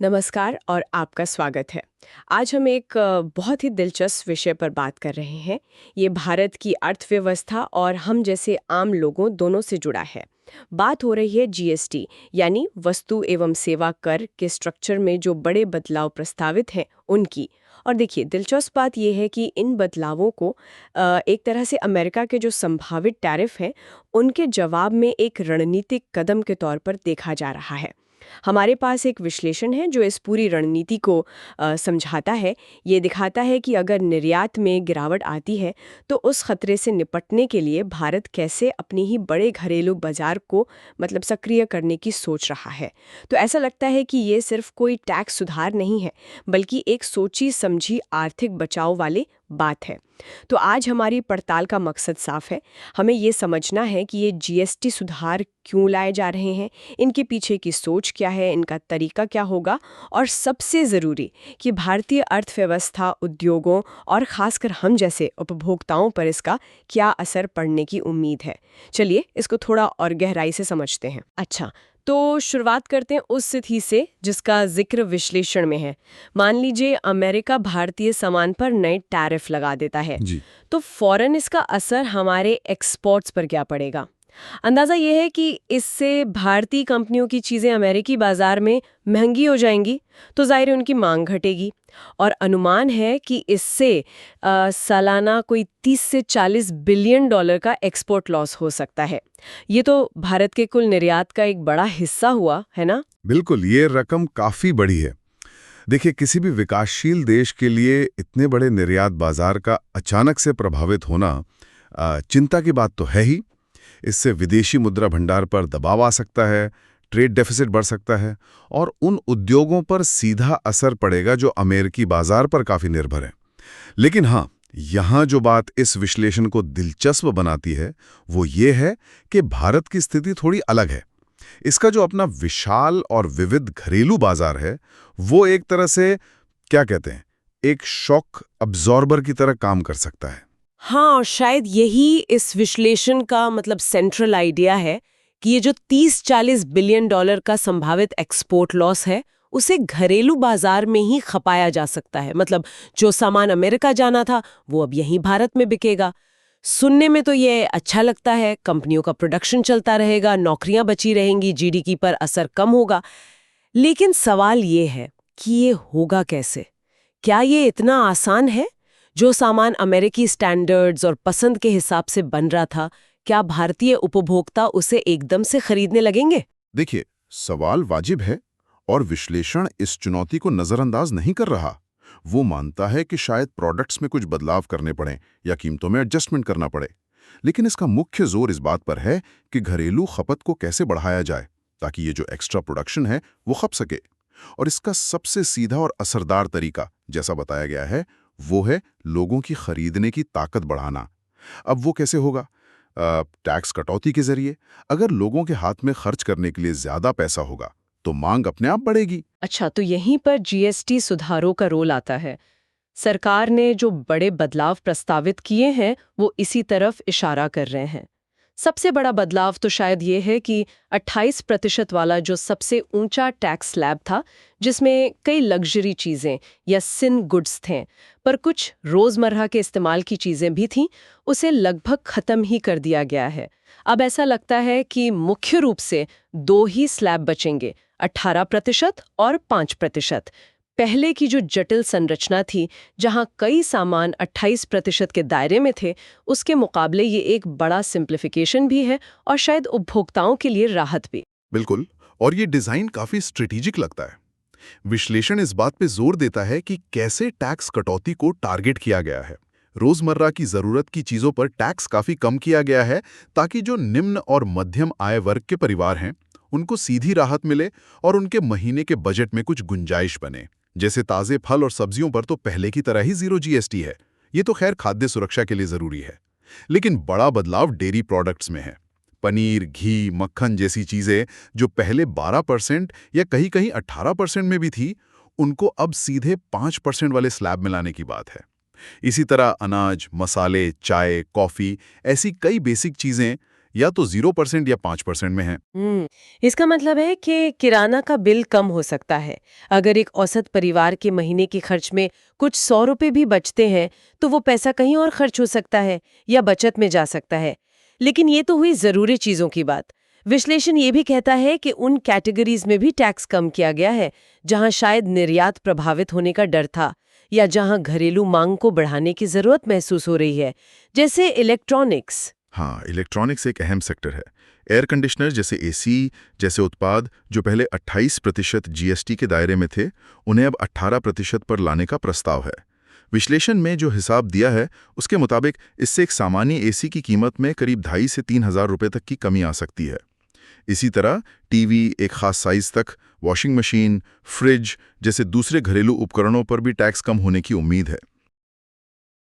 नमस्कार और आपका स्वागत है। आज हम एक बहुत ही दिलचस्प विषय पर बात कर रहे हैं। ये भारत की अर्थव्यवस्था और हम जैसे आम लोगों दोनों से जुड़ा है। बात हो रही है जीएसटी यानी वस्तु एवं सेवा कर के स्ट्रक्चर में जो बड़े बदलाव प्रस्तावित हैं उनकी। और देखिए दिलचस्प बात यह है कि इन बदलावों को एक तरह से अमेरिका के जो संभावित टैरिफ हैं उनके जवाब में एक रणनीतिक कदम के तौर पर देखा जा रहा है। हमारे पास एक विश्लेषण है जो इस पूरी रणनीति को समझाता है। ये दिखाता है कि अगर निर्यात में गिरावट आती है तो उस खतरे से निपटने के लिए भारत कैसे अपनी ही बड़े घरेलू बाजार को मतलब सक्रिय करने की सोच रहा है। तो ऐसा लगता है कि ये सिर्फ कोई टैक्स सुधार नहीं है बल्कि एक सोची समझी आर्थिक बचाव वाली बात है। तो आज हमारी पड़ताल का मकसद साफ है। हमें ये समझना है कि ये जीएसटी सुधार क्यों लाए जा रहे हैं, इनके पीछे की सोच क्या है, इनका तरीका क्या होगा और सबसे ज़रूरी कि भारतीय अर्थव्यवस्था, उद्योगों और ख़ासकर हम जैसे उपभोक्ताओं पर इसका क्या असर पड़ने की उम्मीद है। चलिए इसको थोड़ा और गहराई से समझते हैं। अच्छा, तो शुरुआत करते हैं उस स्थिति से जिसका जिक्र विश्लेषण में है। मान लीजिए अमेरिका भारतीय सामान पर नए टैरिफ लगा देता है जी। तो फौरन इसका असर हमारे एक्सपोर्ट्स पर क्या पड़ेगा? अंदाजा ये है कि इससे भारतीय कंपनियों की चीजें अमेरिकी बाजार में महंगी हो जाएंगी, तो जाहिर है उनकी मांग घटेगी। और अनुमान है कि इससे सालाना कोई 30 से 40 बिलियन डॉलर का एक्सपोर्ट लॉस हो सकता है। ये तो भारत के कुल निर्यात का एक बड़ा हिस्सा हुआ है ना। बिल्कुल, ये रकम काफी बड़ी है। देखिए, किसी भी विकासशील देश के लिए इतने बड़े निर्यात बाजार का अचानक से प्रभावित होना चिंता की बात तो है ही। इससे विदेशी मुद्रा भंडार पर दबाव आ सकता है, ट्रेड डेफिसिट बढ़ सकता है और उन उद्योगों पर सीधा असर पड़ेगा जो अमेरिकी बाजार पर काफी निर्भर हैं। लेकिन हाँ, यहाँ जो बात इस विश्लेषण को दिलचस्प बनाती है वो ये है कि भारत की स्थिति थोड़ी अलग है। इसका जो अपना विशाल और विविध घरेलू बाजार है वो एक तरह से क्या कहते हैं, एक शॉक अब्जॉर्बर की तरह काम कर सकता है। हाँ, और शायद यही इस विश्लेषण का मतलब सेंट्रल आइडिया है कि ये जो 30-40 बिलियन डॉलर का संभावित एक्सपोर्ट लॉस है उसे घरेलू बाजार में ही खपाया जा सकता है। मतलब जो सामान अमेरिका जाना था वो अब यहीं भारत में बिकेगा। सुनने में तो ये अच्छा लगता है, कंपनियों का प्रोडक्शन चलता रहेगा, नौकरियां बची रहेंगी, जीडीपी पर असर कम होगा। लेकिन सवाल ये है कि ये होगा कैसे? क्या ये इतना आसान है? जो सामान अमेरिकी स्टैंडर्ड्स और पसंद के हिसाब से बन रहा था, क्या भारतीय उपभोक्ता उसे एकदम से खरीदने लगेंगे? देखिए, सवाल वाजिब है और विश्लेषण इस चुनौती को नजरअंदाज नहीं कर रहा। वो मानता है कि शायद प्रोडक्ट्स में कुछ बदलाव करने पड़े या कीमतों में एडजस्टमेंट करना पड़े। लेकिन इसका मुख्य जोर इस बात पर है कि घरेलू खपत को कैसे बढ़ाया जाए ताकि ये जो एक्स्ट्रा प्रोडक्शन है वो खप सके। और इसका सबसे सीधा और असरदार तरीका, जैसा बताया गया है, वो है लोगों की खरीदने की ताकत बढ़ाना। अब वो कैसे होगा? टैक्स कटौती के जरिए। अगर लोगों के हाथ में खर्च करने के लिए ज्यादा पैसा होगा तो मांग अपने आप बढ़ेगी। अच्छा, तो यहीं पर जीएसटी सुधारों का रोल आता है। सरकार ने जो बड़े बदलाव प्रस्तावित किए हैं वो इसी तरफ इशारा कर रहे हैं। सबसे बड़ा बदलाव तो शायद ये है कि 28% वाला जो सबसे ऊंचा टैक्स स्लैब था, जिसमें कई लग्जरी चीजें या सिन गुड्स थे पर कुछ रोजमर्रा के इस्तेमाल की चीजें भी थीं, उसे लगभग खत्म ही कर दिया गया है। अब ऐसा लगता है कि मुख्य रूप से दो ही स्लैब बचेंगे, 18% और 5%। पहले की जो जटिल संरचना थी जहां कई सामान 28% के दायरे में थे, उसके मुकाबले ये एक बड़ा सिंप्लीफिकेशन भी है और शायद उपभोक्ताओं के लिए राहत भी। बिल्कुल, और ये डिजाइन काफी स्ट्रेटेजिक लगता है। विश्लेषण इस बात पे जोर देता है कि कैसे टैक्स कटौती को टारगेट किया गया है। रोजमर्रा की जरूरत की चीजों पर टैक्स काफी कम किया गया है ताकि जो निम्न और मध्यम आय वर्ग के परिवार हैं उनको सीधी राहत मिले और उनके महीने के बजट में कुछ गुंजाइश बने। जैसे ताजे फल और सब्जियों पर तो पहले की तरह ही 0 जीएसटी है। ये तो खैर खाद्य सुरक्षा के लिए जरूरी है। लेकिन बड़ा बदलाव डेयरी प्रोडक्ट्स में है। पनीर, घी, मक्खन जैसी चीजें जो पहले 12% या कहीं कहीं 18% में भी थी, उनको अब सीधे 5% वाले स्लैब में लाने की बात है। इसी तरह अनाज, मसाले, चाय, कॉफी, ऐसी कई बेसिक चीजें या तो 0% या 5% में है। इसका मतलब है कि किराना का बिल कम हो सकता है। अगर एक औसत परिवार के महीने के खर्च में कुछ 100 रुपए भी बचते हैं तो वो पैसा कहीं और खर्च हो सकता है या बचत में जा सकता है। लेकिन ये तो हुई जरूरी चीजों की बात। विश्लेषण ये भी कहता है कि उन कैटेगरीज में भी टैक्स कम किया गया है जहां शायद निर्यात प्रभावित होने का डर था या जहां घरेलू मांग को बढ़ाने की जरूरत महसूस हो रही है, जैसे इलेक्ट्रॉनिक्स। हाँ, इलेक्ट्रॉनिक्स एक अहम सेक्टर है। एयर कंडीशनर जैसे एसी जैसे उत्पाद जो पहले 28% जीएसटी के दायरे में थे, उन्हें अब 18% पर लाने का प्रस्ताव है। विश्लेषण में जो हिसाब दिया है उसके मुताबिक इससे एक सामान्य एसी की कीमत में करीब 2,500 से 3,000 रुपए तक की कमी आ सकती है। इसी तरह टीवी, एक खास साइज तक, वॉशिंग मशीन, फ्रिज जैसे दूसरे घरेलू उपकरणों पर भी टैक्स कम होने की उम्मीद है।